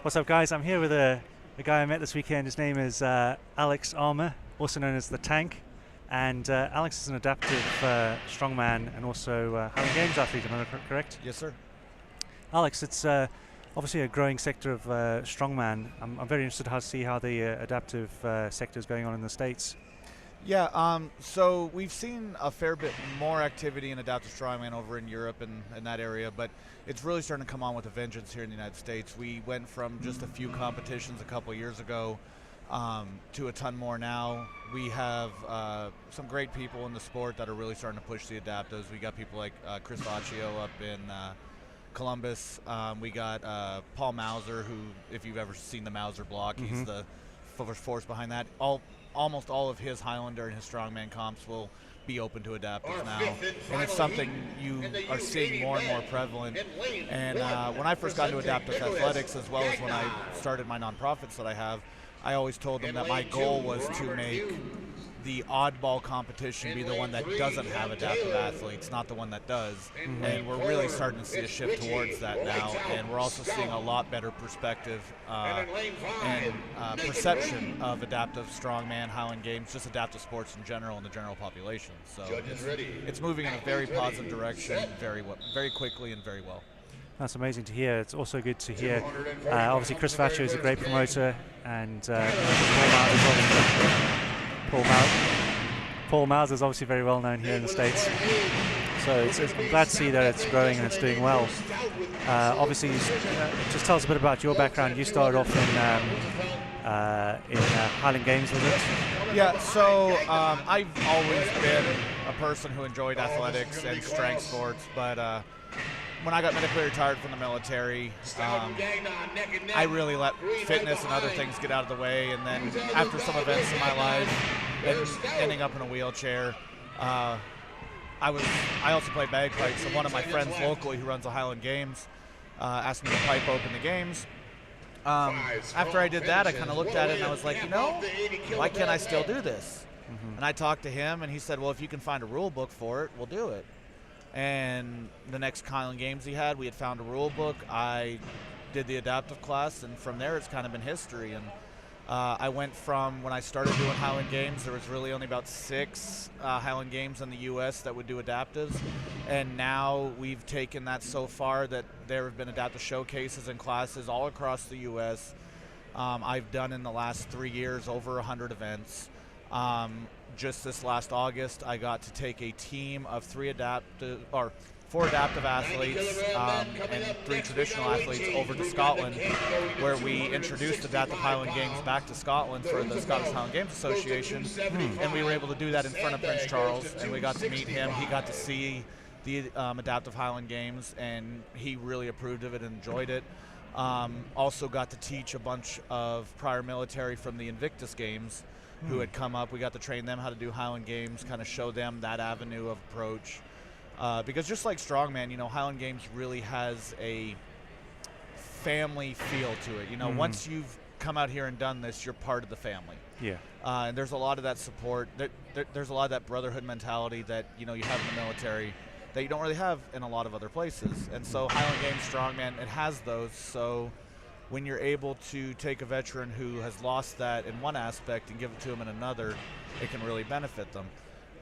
What's up, guys? I'm here with a guy I met this weekend. His name is Alex Armour, also known as The Tank. And Alex is an adaptive strongman and also Highland Games athlete, am I correct? Yes, sir. Alex, it's obviously a growing sector of strongman. I'm very interested to see how the adaptive sector is going on in the States. Yeah, so we've seen a fair bit more activity in adaptive strongman over in Europe and that area, but it's really starting to come on with a vengeance here in the United States. We went from just a few competitions a couple years ago to a ton more now. We have some great people in the sport that are really starting to push the adaptives. We got people like Chris Faccio up in Columbus. We got Paul Mauser, who, if you've ever seen the Mauser block, he's the force behind that. Almost all of his Highlander and his strongman comps will be open to adaptives now, and it's something you are seeing more and more prevalent. And when I first got into adaptive athletics, as well as when I started my nonprofits that I have, I always told them that my goal was to make the oddball competition be the one that doesn't have adaptive athletes, not the one that does. And we're really starting to see a shift towards that now, and we're also seeing a lot better perspective and perception of adaptive strongman, Highland Games, just adaptive sports in general in the general population. So it's moving in a very positive direction, very quickly and very well. That's amazing to hear. It's also good to hear. Obviously, Chris Faccio is a great promoter, and Paul Mauser is obviously very well known here in the States. So I'm glad to see that it's growing and it's doing well. Obviously, just tell us a bit about your background. You started off in Highland Games, was it? Yeah, so I've always been a person who enjoyed athletics and strength sports, but when I got medically retired from the military, I really let fitness and other things get out of the way. And then after some events in my life, and ending up in a wheelchair, I also played bagpipes. And one of my friends locally who runs the Highland Games asked me to pipe open the games. After I did that, I kind of looked at it and I was like, why can't I still do this? And I talked to him and he said, well, if you can find a rule book for it, we'll do it. And the next Highland Games we had found a rule book. I did the adaptive class, and from there it's kind of been history. And I went from, when I started doing Highland Games, there was really only about 6 Highland Games in the U.S. that would do adaptives. And now we've taken that so far that there have been adaptive showcases and classes all across the U.S. I've done in the last 3 years over 100 events. Just this last August, I got to take a team of 4 adaptive athletes and 3 traditional athletes over to Scotland, where we introduced adaptive Highland Games back to Scotland for the Scottish Highland Games Association. And we were able to do that in front of Prince Charles, and we got to meet him. He got to see the adaptive Highland Games, and he really approved of it and enjoyed it. Also got to teach a bunch of prior military from the Invictus Games who had come up. We got to train them how to do Highland Games, kind of show them that avenue of approach. Because just like Strongman, Highland Games really has a family feel to it. Once you've come out here and done this, you're part of the family. Yeah. And there's a lot of that support. There's a lot of that brotherhood mentality that, you have in the military that you don't really have in a lot of other places. And so Highland Games Strongman, it has those. So when you're able to take a veteran who has lost that in one aspect and give it to them in another, it can really benefit them.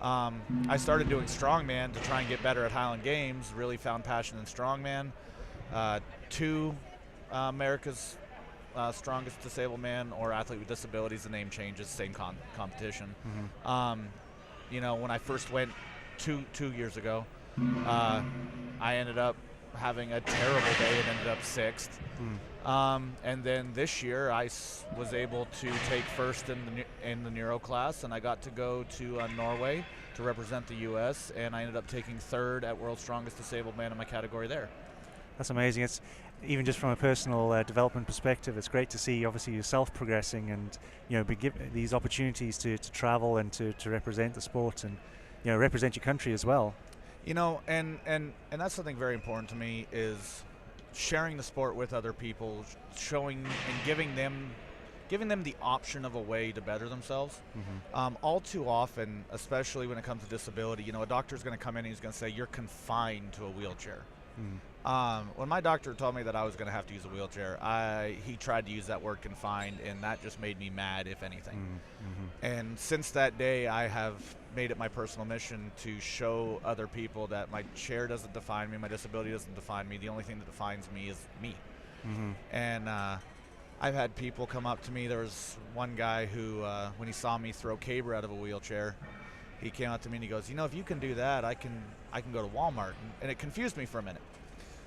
I started doing Strongman to try and get better at Highland Games, really found passion in Strongman. 2 America's strongest disabled man or athlete with disabilities, the name changes, same competition. When I first went 2 years ago, I ended up having a terrible day and ended up 6th. And then this year I was able to take first in the Neuro class, and I got to go to Norway to represent the U.S., and I ended up taking 3rd at World's Strongest Disabled Man in my category there. That's amazing. It's even just from a personal development perspective, it's great to see obviously yourself progressing and be given these opportunities to travel and to represent the sport and represent your country as well. And that's something very important to me, is sharing the sport with other people, showing and giving them the option of a way to better themselves. All too often, especially when it comes to disability, a doctor's going to come in and he's going to say, you're confined to a wheelchair. When my doctor told me that I was going to have to use a wheelchair, he tried to use that word confined, and that just made me mad, if anything. Mm-hmm. And since that day, I have made it my personal mission to show other people that my chair doesn't define me, my disability doesn't define me. The only thing that defines me is me. Mm-hmm. And I've had people come up to me. There was one guy who, when he saw me throw Caber out of a wheelchair, he came up to me and he goes, you know, if you can do that, I can go to Walmart. And it confused me for a minute.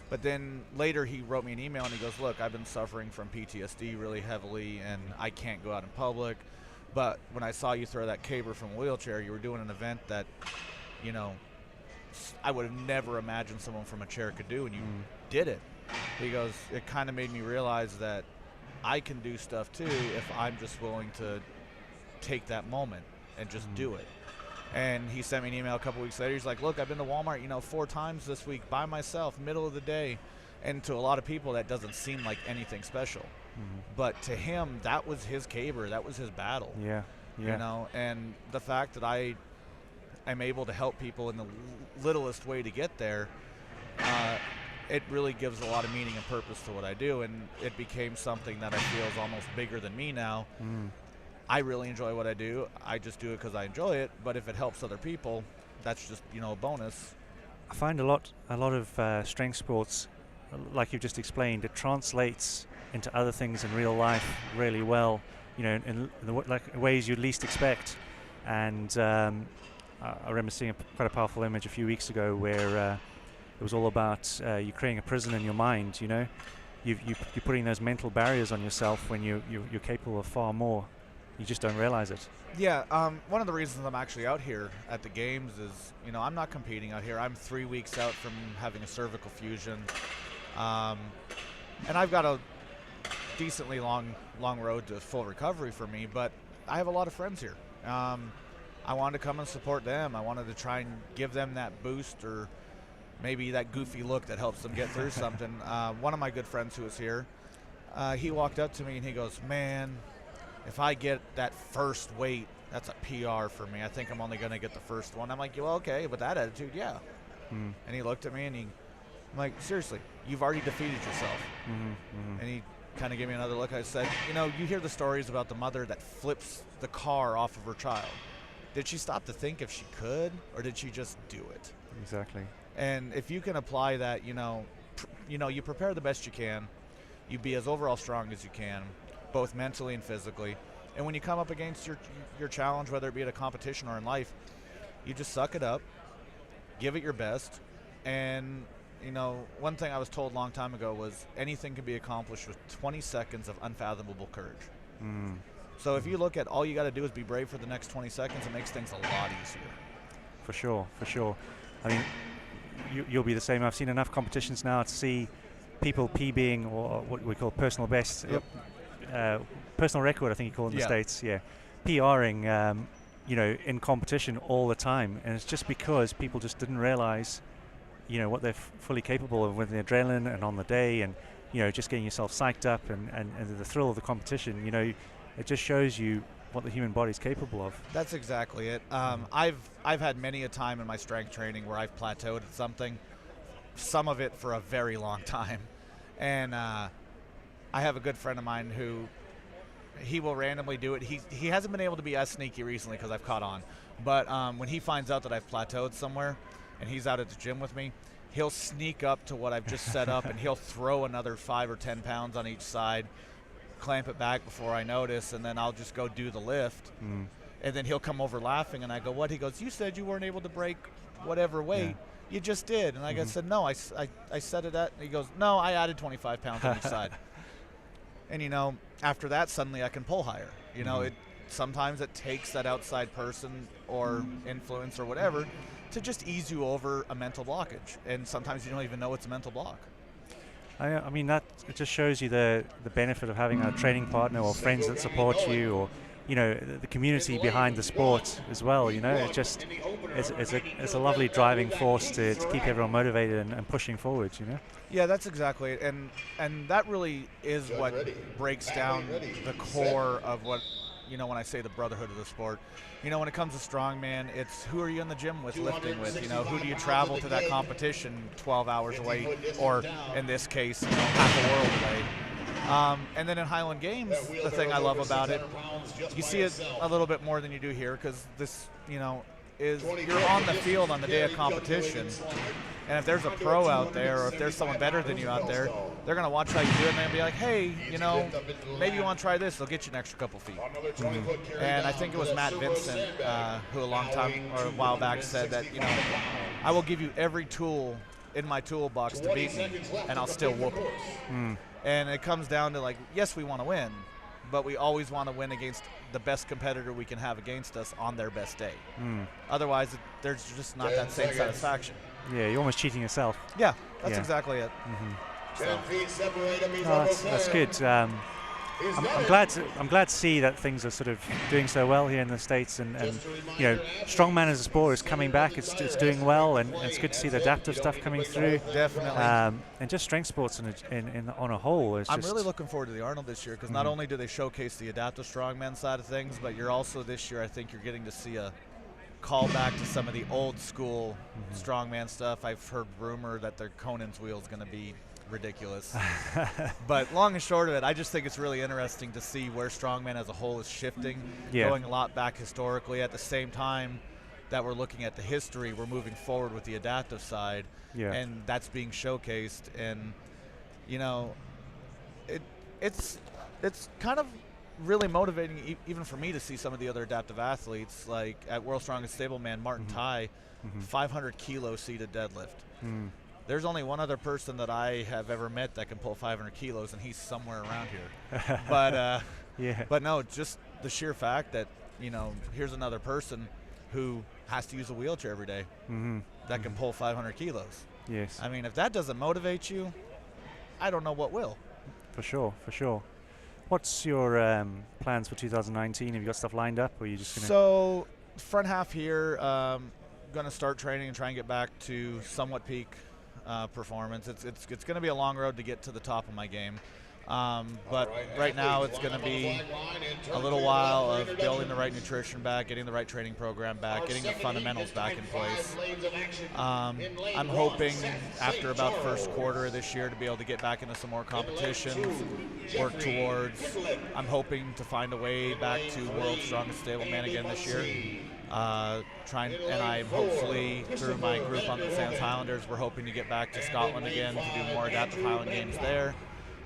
But then later he wrote me an email and he goes, look, I've been suffering from PTSD really heavily and I can't go out in public. But when I saw you throw that Caber from a wheelchair, you were doing an event that, you know, I would have never imagined someone from a chair could do, and you did it. He goes, it kind of made me realize that I can do stuff too if I'm just willing to take that moment and just do it. And he sent me an email a couple weeks later. He's like, look, I've been to Walmart, 4 times this week by myself, middle of the day. And to a lot of people, that doesn't seem like anything special. But to him, that was his Caber. That was his battle. Yeah. And the fact that I am able to help people in the littlest way to get there, it really gives a lot of meaning and purpose to what I do. And it became something that I feel is almost bigger than me now. I really enjoy what I do. I just do it because I enjoy it. But if it helps other people, that's just, a bonus. I find a lot of strength sports, like you've just explained, it translates into other things in real life really well, in ways you'd least expect. And I remember seeing quite a powerful image a few weeks ago where it was all about you creating a prison in your mind. You're putting those mental barriers on yourself when you're capable of far more. You just don't realize it. Yeah, one of the reasons I'm actually out here at the games is, I'm not competing out here. I'm 3 weeks out from having a cervical fusion, and I've got a decently long road to full recovery for me. But I have a lot of friends here. I wanted to come and support them. I wanted to try and give them that boost, or maybe that goofy look that helps them get through something. One of my good friends who was here, he walked up to me and he goes, man, if I get that first weight, that's a PR for me. I think I'm only going to get the first one. I'm like, well, okay, with that attitude, yeah. And he looked at me and I'm like, seriously, you've already defeated yourself. And he kind of gave me another look. I said, you hear the stories about the mother that flips the car off of her child. Did she stop to think if she could, or did she just do it? Exactly. And if you can apply that, you prepare the best you can. You be as overall strong as you can, both mentally and physically. And when you come up against your challenge, whether it be at a competition or in life, you just suck it up, give it your best. And, one thing I was told a long time ago was anything can be accomplished with 20 seconds of unfathomable courage. So if you look at all you got to do is be brave for the next 20 seconds, it makes things a lot easier. For sure. I mean, you'll be the same. I've seen enough competitions now to see people PBing, or what we call personal best. Personal record, I think you call it in the States, PRing, in competition all the time. And it's just because people just didn't realize, what they're fully capable of with the adrenaline and on the day, and, just getting yourself psyched up and the thrill of the competition, it just shows you what the human body's capable of. That's exactly it. I've had many a time in my strength training where I've plateaued at something, some of it for a very long time. And I have a good friend of mine who he will randomly do it. He hasn't been able to be as sneaky recently because I've caught on. But when he finds out that I've plateaued somewhere and he's out at the gym with me, he'll sneak up to what I've just set up and he'll throw another 5 or 10 pounds on each side, clamp it back before I notice, and then I'll just go do the lift. And then he'll come over laughing, and I go, what? He goes, you said you weren't able to break whatever weight. Yeah. You just did. And I said, no, I set it at, and he goes, no, I added 25 pounds on each side. And, after that, suddenly I can pull higher. Sometimes it takes that outside person or influence or whatever to just ease you over a mental blockage. And sometimes you don't even know it's a mental block. I mean, that it just shows you the benefit of having a training partner or friends that support you, or the community behind the sport as well. It's just it's a lovely driving force to keep everyone motivated and pushing forward. Yeah, that's exactly it, and that really is what breaks down the core of what when I say the brotherhood of the sport. When it comes to strongman, it's who are you in the gym with, lifting with? Who do you travel to that competition 12 hours away, or in this case, half a world away? And then in Highland Games, the thing I love about it, you see it a little bit more than you do here, because this, is you're on the field on the day of competition, and if there's a pro out there, or if there's someone better than you out there, they're going to watch how you do it, and they'll be like, hey, maybe you want to try this. They'll get you an extra couple feet. And I think it was Matt Vincent who a while back said that, I will give you every tool in my toolbox to beat me, and I'll still whoop it. And it comes down to, like, yes, we want to win, but we always want to win against the best competitor we can have against us on their best day. Otherwise, there's just not that same satisfaction. Yeah, you're almost cheating yourself. Yeah, that's exactly it. So. That's good. I'm glad to see that things are sort of doing so well here in the States, and strongman as a sport is coming back. It's doing well, and it's good to see the adaptive stuff coming through. Definitely. And just strength sports on a whole. I'm really looking forward to the Arnold this year, because not only do they showcase the adaptive strongman side of things, but you're also this year, I think you're getting to see a call back to some of the old school strongman stuff. I've heard rumor that their Conan's wheel is going to be ridiculous. But long and short of it, I just think it's really interesting to see where strongman as a whole is shifting, going a lot back historically. At the same time that we're looking at the history, we're moving forward with the adaptive side, and that's being showcased. And it's kind of really motivating even for me to see some of the other adaptive athletes, like at World's Strongest Stableman, Martin Ty, 500 kilo seated deadlift. There's only one other person that I have ever met that can pull 500 kilos, and he's somewhere around here. But no, just the sheer fact that, here's another person who has to use a wheelchair every day that can pull 500 kilos. Yes. I mean, if that doesn't motivate you, I don't know what will. For sure. What's your plans for 2019? Have you got stuff lined up, or are you just going to... So, front half here, going to start training and try and get back to somewhat peak performance. It's going to be a long road to get to the top of my game, but right now it's going to be a little while of building the right nutrition back, getting the right training program back, getting the fundamentals back in place. I'm hoping after about first quarter of this year to be able to get back into some more competitions, work towards. I'm hoping to find a way back to World's Strongest Stableman again this year. And I'm hopefully through my group on the Sands Highlanders, we're hoping to get back to Scotland again to do more adaptive Highland Games there.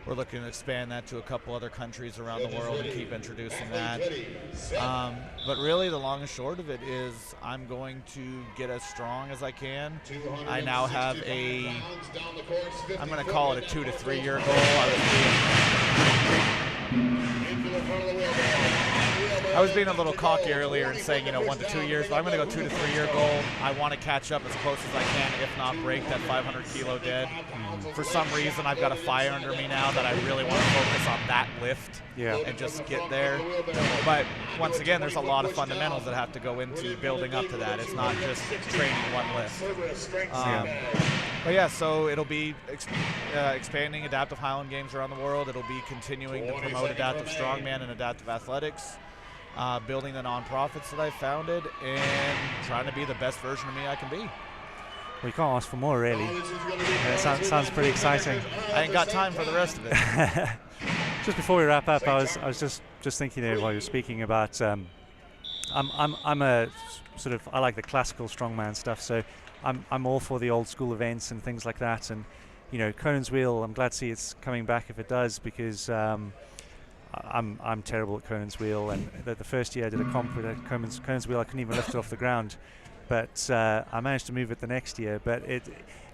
We're looking to expand that to a couple other countries around the world and keep introducing that. But really the long and short of it is I'm going to get as strong as I can. I now have I'm going to call it a 2 to 3 year goal. I was being a little cocky earlier and saying, 1 to 2 years, but I'm going to go 2 to 3 year goal. I want to catch up as close as I can, if not break that 500 kilo dead. For some reason, I've got a fire under me now that I really want to focus on that lift and just get there. But once again, there's a lot of fundamentals that have to go into building up to that. It's not just training one lift. But yeah, so it'll be expanding adaptive Highland Games around the world. It'll be continuing to promote adaptive strongman and adaptive athletics, building the nonprofits that I founded, and trying to be the best version of me I can be. Well, you can't ask for more, really. It sounds pretty exciting. I ain't got time for the rest of it. Just before we wrap up, I was just thinking there while you were speaking about. I'm a sort of, I like the classical strongman stuff, so I'm all for the old school events and things like that. And Conan's wheel, I'm glad to see it's coming back if it does, because I'm terrible at Conan's wheel, and the first year I did a comp with Conan's wheel, I couldn't even lift it off the ground. But I managed to move it the next year. But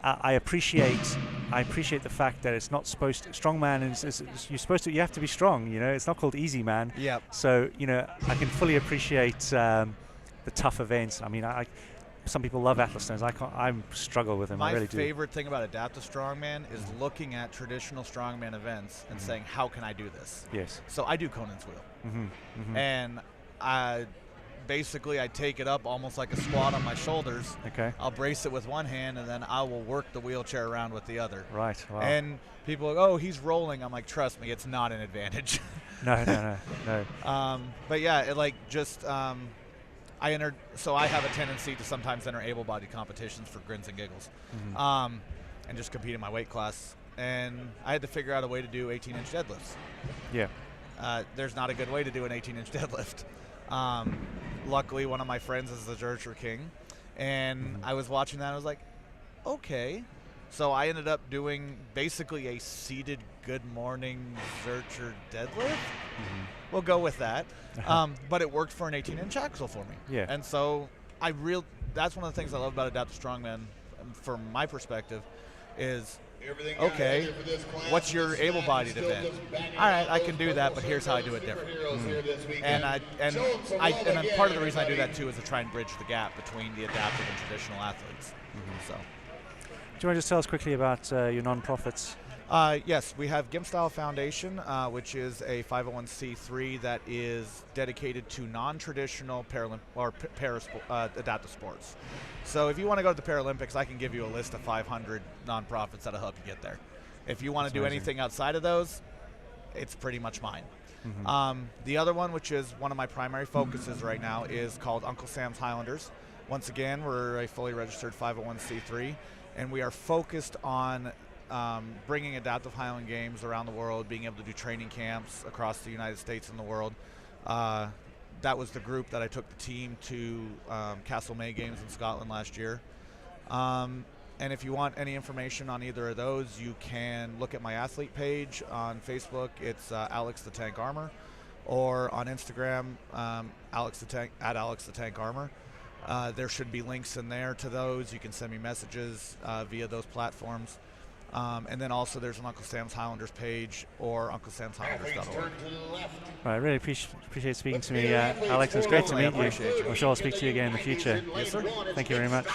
I appreciate the fact that it's not supposed to. Strongman is you have to be strong. It's not called easy man. Yep. So I can fully appreciate the tough events. I mean, some people love Atlas stones. I struggle with them. I really do. My favorite thing about adaptive strongman is looking at traditional strongman events and saying, how can I do this? Yes. So I do Conan's wheel. And basically I take it up almost like a squat on my shoulders. Okay. I'll brace it with one hand, and then I will work the wheelchair around with the other. Right. Wow. And people are like, oh, he's rolling. I'm like, trust me, it's not an advantage. No. But yeah, it like just I entered. So I have a tendency to sometimes enter able-bodied competitions for grins and giggles, and just compete in my weight class. And I had to figure out a way to do 18-inch deadlifts. Yeah. There's not a good way to do an 18-inch deadlift. Luckily, one of my friends is the Zercher King, and I was watching that. And I was like, okay. So I ended up doing basically a seated good morning Zercher deadlift. We'll go with that. But it worked for an 18-inch axle for me. Yeah. And so that's one of the things I love about Adaptive Strongman, from my perspective, is okay, what's your able-bodied event? All right, I can do that, but here's how I do it different. And part of the reason I do that too is to try and bridge the gap between the adaptive and traditional athletes. So, do you want to just tell us quickly about your non-profits? Yes, we have Gimp Style Foundation, which is a 501c3 that is dedicated to non-traditional adaptive sports. So if you want to go to the Paralympics, I can give you a list of 500 nonprofits that'll help you get there. If you want to do anything outside of those, it's pretty much mine. The other one, which is one of my primary focuses right now, is called Uncle Sam's Highlanders. Once again, we're a fully registered 501c3, and we are focused on bringing adaptive Highland games around the world, being able to do training camps across the United States and the world. That was the group that I took the team to Castle May Games in Scotland last year. And if you want any information on either of those, you can look at my athlete page on Facebook. It's Alex the Tank Armor, or on Instagram, Alex the Tank Armor. There should be links in there to those. You can send me messages via those platforms. And then also there's an Uncle Sam's Highlanders page, or unclesamshighlanders.org. I really appreciate speaking to me, Alex. It's great to meet you. I'm sure I'll speak to you again in the future. Yes, sir. Thank you very much.